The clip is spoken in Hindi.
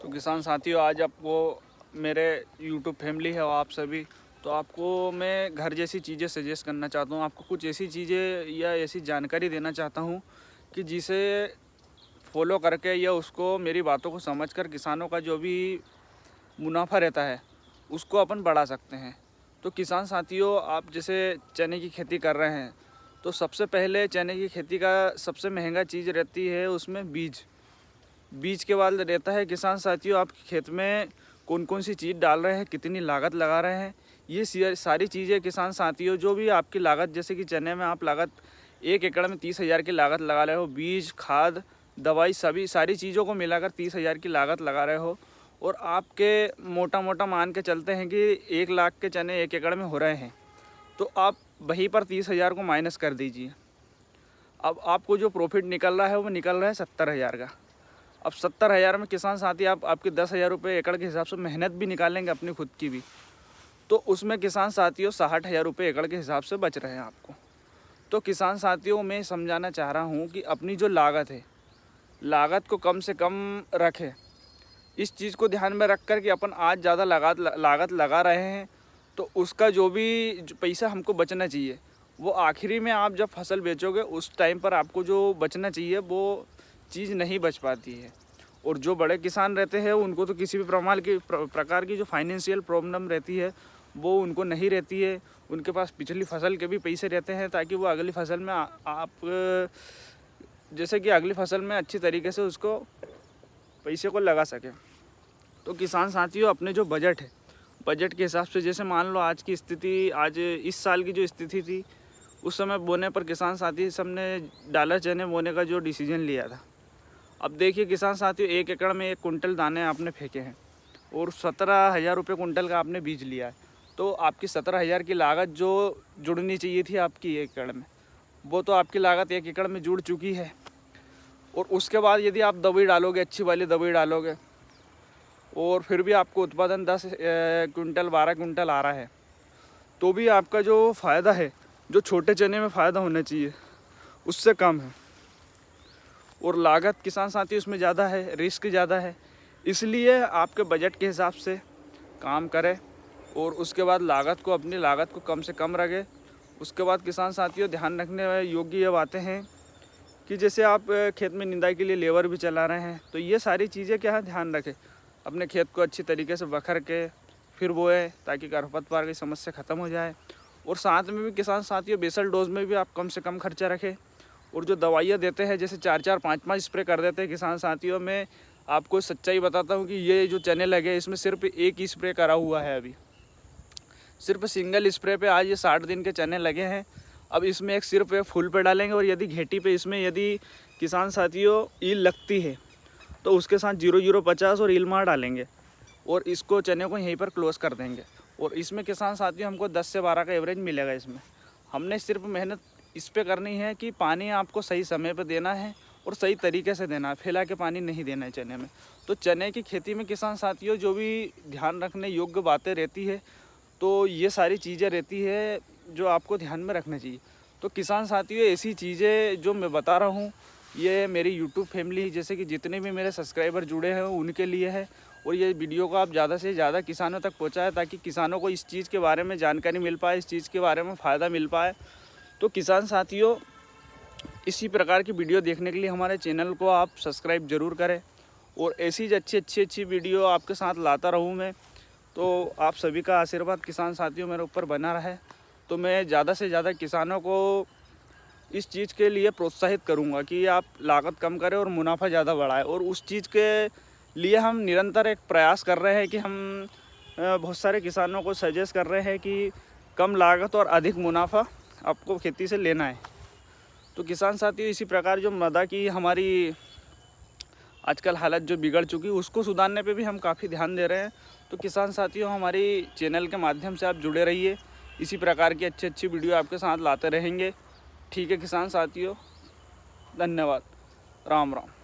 तो किसान साथियों, आज आपको मेरे यूट्यूब फैमिली है और आप सभी, तो आपको मैं घर जैसी चीज़ें सजेस्ट करना चाहता हूँ। आपको कुछ ऐसी चीज़ें या ऐसी जानकारी देना चाहता हूँ कि जिसे फॉलो करके या उसको मेरी बातों को समझकर किसानों का जो भी मुनाफा रहता है उसको अपन बढ़ा सकते हैं। तो किसान साथियों, आप जैसे चने की खेती कर रहे हैं तो सबसे पहले चने की खेती का सबसे महंगा चीज़ रहती है उसमें बीज। बीज के बाद रहता है किसान साथियों, आप खेत में कौन कौन सी चीज़ डाल रहे हैं, कितनी लागत लगा रहे हैं। ये सारी चीज़ें किसान साथियों, जो भी आपकी लागत, जैसे कि चने में आप लागत 1 एकड़ में 30,000 की लागत लगा रहे हो, बीज, खाद, दवाई, सभी सारी चीज़ों को मिलाकर 30,000 की लागत लगा रहे हो, और आपके मोटा मोटा मान के चलते हैं कि 1 लाख के चने 1 एकड़ में हो रहे हैं, तो आप वहीं पर 30,000 को माइनस कर दीजिए। अब आपको जो प्रॉफिट निकल रहा है वो निकल रहा है 70,000 का। अब 70,000 में किसान साथी आप आपके 10,000 रुपये एकड़ के हिसाब से मेहनत भी निकालेंगे अपनी खुद की भी, तो उसमें किसान साथियों 60,000 रुपये एकड़ के हिसाब से बच रहे हैं आपको। तो किसान साथियों, मैं समझाना चाह रहा हूँ कि अपनी जो लागत है, लागत को कम से कम रखें। इस चीज़ को ध्यान में रख कर कि अपन आज ज़्यादा लागत लगा रहे हैं, तो उसका जो भी पैसा हमको बचना चाहिए वो आखिरी में आप जब फसल बेचोगे उस टाइम पर आपको जो बचना चाहिए वो चीज़ नहीं बच पाती है। और जो बड़े किसान रहते हैं उनको तो किसी भी प्रकार की जो फाइनेंशियल प्रॉब्लम रहती है वो उनको नहीं रहती है। उनके पास पिछली फसल के भी पैसे रहते हैं ताकि वो अगली फसल में आप जैसे कि अगली फसल में अच्छी तरीके से उसको पैसे को लगा सकें। तो किसान साथियों, अपने जो बजट है, बजट के हिसाब से, जैसे मान लो आज की स्थिति, आज इस साल की जो स्थिति थी, उस समय बोने पर किसान साथी सबने डालर चने बोने का जो डिसीजन लिया था। अब देखिए किसान साथियों, 1 एकड़ में 1 कुंटल दाने आपने फेंके हैं और 17,000 रुपये कुंटल का आपने बीज लिया है, तो आपकी 17,000 की लागत जो जुड़नी चाहिए थी आपकी 1 एकड़ में, वो तो आपकी लागत 1 एकड़ में जुड़ चुकी है। और उसके बाद यदि आप दवाई डालोगे, अच्छी वाली दवाई डालोगे, और फिर भी आपको उत्पादन 10 कुंटल 12 कुंटल आ रहा है, तो भी आपका जो फ़ायदा है, जो छोटे चने में फ़ायदा होना चाहिए, उससे कम है। और लागत किसान साथी उसमें ज़्यादा है, रिस्क ज़्यादा है। इसलिए आपके बजट के हिसाब से काम करें और उसके बाद अपनी लागत को कम से कम रखें। उसके बाद किसान साथियों, ध्यान रखने योग्य ये बातें हैं कि जैसे आप खेत में निंदाई के लिए लेबर भी चला रहे हैं, तो ये सारी चीज़ें क्या है, ध्यान रखें। अपने खेत को अच्छी तरीके से बखर के फिर बोएं ताकि खरपतवार की समस्या ख़त्म हो जाए। और साथ में भी किसान साथियों, बेसल डोज में भी आप कम से कम खर्चा रखें। और जो दवाइयाँ देते हैं, जैसे 4-4 5-5 स्प्रे कर देते हैं किसान साथियों, मैं आपको सच्चाई बताता हूँ कि ये जो चने लगे इसमें सिर्फ एक ही स्प्रे करा हुआ है। अभी सिर्फ सिंगल स्प्रे पे आज ये 60 दिन के चने लगे हैं। अब इसमें एक सिर्फ फूल पे डालेंगे, और यदि घेटी पे इसमें यदि किसान साथियों ईल लगती है तो उसके साथ 0050 और ईल मार डालेंगे और इसको चने को यहीं पर क्लोज कर देंगे। और इसमें किसान साथियों हमको 10 से 12 का एवरेज मिलेगा। इसमें हमने सिर्फ मेहनत इस पे करनी है कि पानी आपको सही समय पे देना है और सही तरीके से देना है, फैला के पानी नहीं देना है चने में। तो चने की खेती में किसान साथियों, जो भी ध्यान रखने योग्य बातें रहती है, तो ये सारी चीज़ें रहती है जो आपको ध्यान में रखना चाहिए। तो किसान साथियों, ऐसी चीज़ें जो मैं बता रहा हूँ, ये मेरी यूट्यूब फैमिली, जैसे कि जितने भी मेरे सब्सक्राइबर जुड़े हैं उनके लिए है। और ये वीडियो को आप ज़्यादा से ज़्यादा किसानों तक पहुँचाएं ताकि किसानों को इस चीज़ के बारे में जानकारी मिल पाए, इस चीज़ के बारे में फ़ायदा मिल पाए। तो किसान साथियों, इसी प्रकार की वीडियो देखने के लिए हमारे चैनल को आप सब्सक्राइब ज़रूर करें, और ऐसी अच्छी वीडियो आपके साथ लाता रहूँ मैं। तो आप सभी का आशीर्वाद किसान साथियों मेरे ऊपर बना रहे, तो मैं ज़्यादा से ज़्यादा किसानों को इस चीज़ के लिए प्रोत्साहित करूंगा कि आप लागत कम करें और मुनाफा ज़्यादा बढ़ाएं। और उस चीज़ के लिए हम निरंतर एक प्रयास कर रहे हैं कि हम बहुत सारे किसानों को सजेस्ट कर रहे हैं कि कम लागत और अधिक मुनाफा आपको खेती से लेना है। तो किसान साथियों, इसी प्रकार जो मृदा की हमारी आजकल हालत जो बिगड़ चुकी है उसको सुधारने पे भी हम काफ़ी ध्यान दे रहे हैं। तो किसान साथियों, हमारी चैनल के माध्यम से आप जुड़े रहिए, इसी प्रकार की अच्छी वीडियो आपके साथ लाते रहेंगे। ठीक है किसान साथियों, धन्यवाद, राम राम।